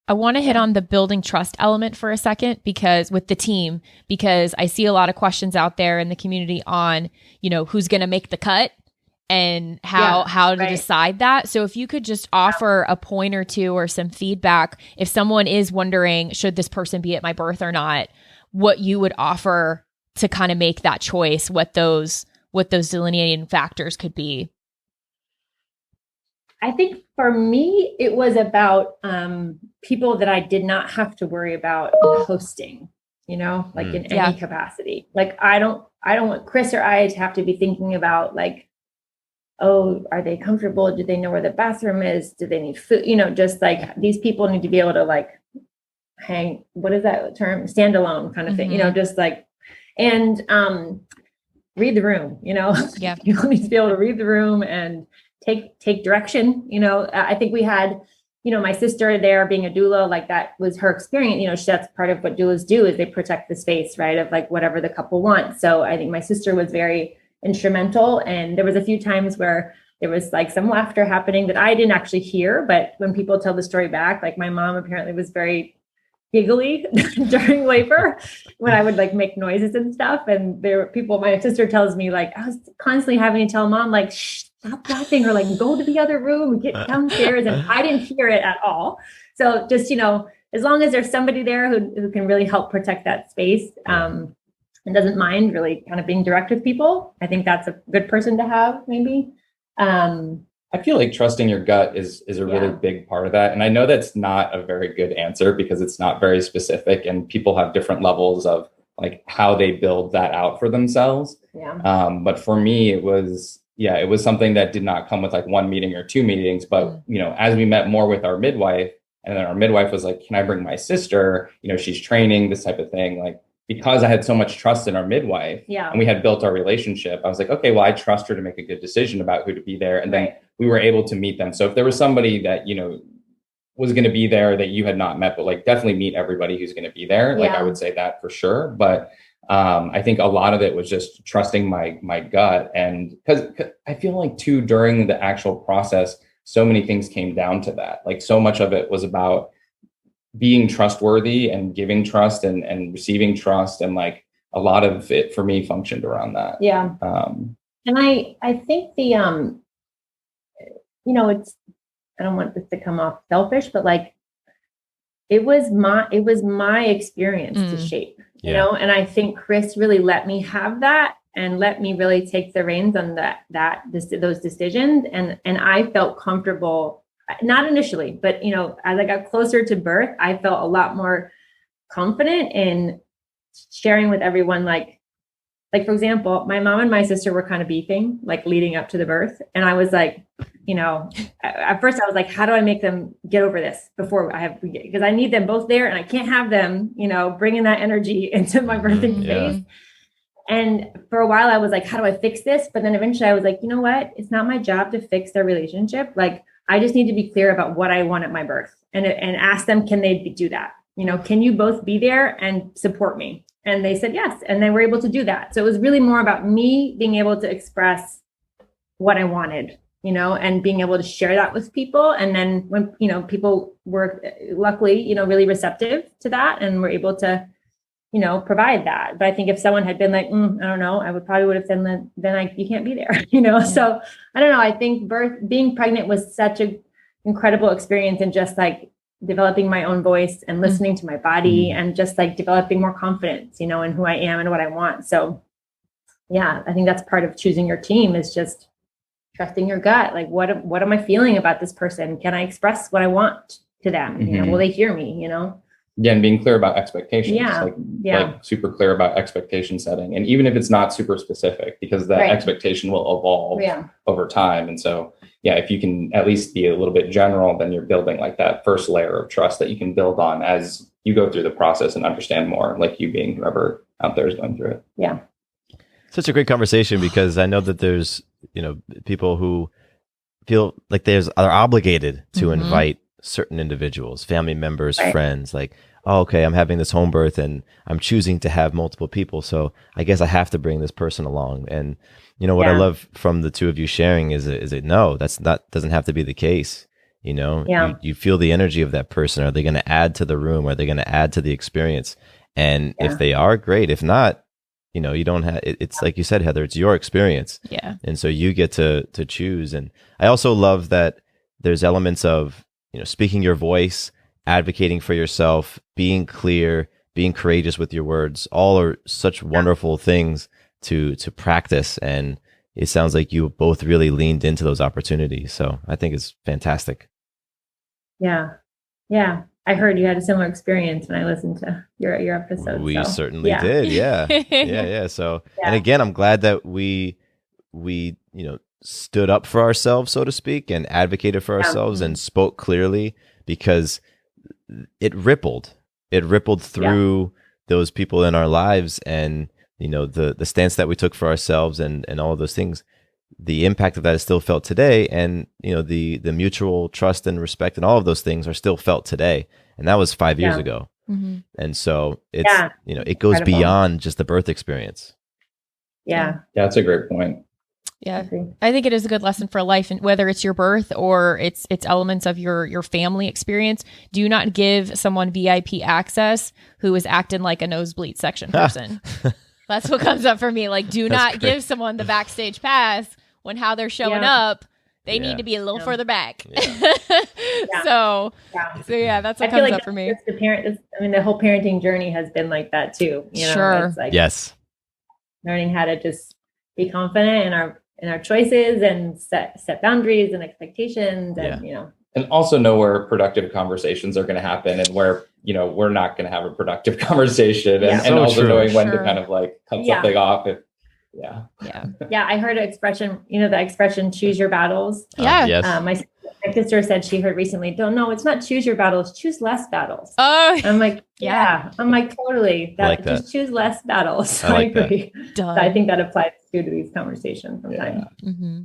I want to hit on the building trust element for a second, because with the team, because I see a lot of questions out there in the community on, who's going to make the cut and how to decide that. So if you could just offer a point or two or some feedback, if someone is wondering, should this person be at my birth or not, what you would offer to kind of make that choice, what those delineating factors could be. I think for me, it was about people that I did not have to worry about hosting, in any capacity. Like I don't want Chris or I to have to be thinking about like, oh, are they comfortable? Do they know where the bathroom is? Do they need food? Just like these people need to be able to like hang, what is that term? Stand alone kind of thing, just like, and read the room, Yeah. People need to be able to read the room and take direction. I think we had, my sister there being a doula, like that was her experience. That's part of what doulas do, is they protect the space, right? Of like whatever the couple wants. So I think my sister was very instrumental. And there was a few times where there was like some laughter happening that I didn't actually hear. But when people tell the story back, like my mom apparently was very giggly during labor when I would like make noises and stuff. And there were people, my sister tells me like, I was constantly having to tell mom, like, shh, stop laughing, or like go to the other room, get downstairs. And I didn't hear it at all. So just, as long as there's somebody there who can really help protect that space and doesn't mind really kind of being direct with people, I think that's a good person to have maybe. I feel like trusting your gut is a really big part of that. And I know that's not a very good answer because it's not very specific and people have different levels of like how they build that out for themselves. Yeah. But for me, it was something that did not come with like one meeting or two meetings. But, as we met more with our midwife, and then our midwife was like, can I bring my sister? She's training, this type of thing. Like, because I had so much trust in our midwife and we had built our relationship, I was like, okay, well, I trust her to make a good decision about who to be there. And then we were able to meet them. So if there was somebody that, was going to be there that you had not met, but like definitely meet everybody who's going to be there. Like I would say that for sure. But I think a lot of it was just trusting my gut. And because I feel like too, during the actual process, so many things came down to that. Like so much of it was about being trustworthy and giving trust and receiving trust. And like a lot of it for me functioned around that. Yeah. And I think the, it's, I don't want this to come off selfish, but like, it was my experience to shape, and I think Chris really let me have that and let me really take the reins on those decisions. And I felt comfortable, not initially, but, as I got closer to birth, I felt a lot more confident in sharing with everyone, like, for example, my mom and my sister were kind of beefing, like leading up to the birth. And I was like, at first I was like, how do I make them get over this before because I need them both there and I can't have them, bringing that energy into my birthing phase. And for a while I was like, how do I fix this? But then eventually I was like, you know what? It's not my job to fix their relationship. Like, I just need to be clear about what I want at my birth and ask them, can they do that? Can you both be there and support me? And they said yes. And they were able to do that. So it was really more about me being able to express what I wanted, and being able to share that with people. And then when, people were luckily, really receptive to that and were able to, provide that. But I think if someone had been like, I don't know, I would have said, then you can't be there, So I don't know. I think being pregnant was such an incredible experience, and just like developing my own voice and listening to my body and just like developing more confidence, in who I am and what I want. So yeah, I think that's part of choosing your team, is just trusting your gut. Like, what am I feeling about this person? Can I express what I want to them? Will they hear me, Yeah, and being clear about expectations. Yeah. Like super clear about expectation setting. And even if it's not super specific, because that expectation will evolve over time. And so, if you can at least be a little bit general, then you're building like that first layer of trust that you can build on as you go through the process and understand more, like you being whoever out there is going through it. Yeah. Such a great conversation, because I know that there's, people who feel like are obligated to invite certain individuals, family members, friends, like, oh, okay, I'm having this home birth and I'm choosing to have multiple people, so I guess I have to bring this person along. And what I love from the two of you sharing is it no, doesn't have to be the case. You feel the energy of that person. Are they going to add to the room? Are they going to add to the experience? And if they are, great. If not, you don't have, it's like you said, Heather, it's your experience. Yeah. And so you get to choose. And I also love that there's elements of, speaking your voice, advocating for yourself, being clear, being courageous with your words. All are such wonderful things to practice. And it sounds like you both really leaned into those opportunities. So I think it's fantastic. Yeah. Yeah. I heard you had a similar experience when I listened to your episode. We certainly did. Yeah. Yeah. So, and again, I'm glad that we, stood up for ourselves, so to speak, and advocated for ourselves and spoke clearly, because it rippled through those people in our lives. And, the stance that we took for ourselves and all of those things, the impact of that is still felt today. And, the mutual trust and respect and all of those things are still felt today. And that was 5 years ago. Mm-hmm. And so it's, it goes beyond just the birth experience. Yeah. That's a great point. Yeah. I think it is a good lesson for life, and whether it's your birth or it's elements of your family experience. Do not give someone VIP access who is acting like a nosebleed section person. That's what comes up for me. Like, do not give someone the backstage pass when how they're showing up. They need to be a little further back. So that's what comes up for me. The whole parenting journey has been like that too. Sure. It's like yes. Learning how to just be confident in our choices and set boundaries and expectations, and and also know where productive conversations are going to happen and where we're not going to have a productive conversation, and also knowing when to kind of like cut something off. I heard an expression, the expression "choose your battles." Yes. My sister said she heard recently, "No, it's not choose your battles, choose less battles." Oh, I'm like, I'm like, totally. Just choose less battles. I agree. So I think that applies to these conversations sometimes. Mm-hmm.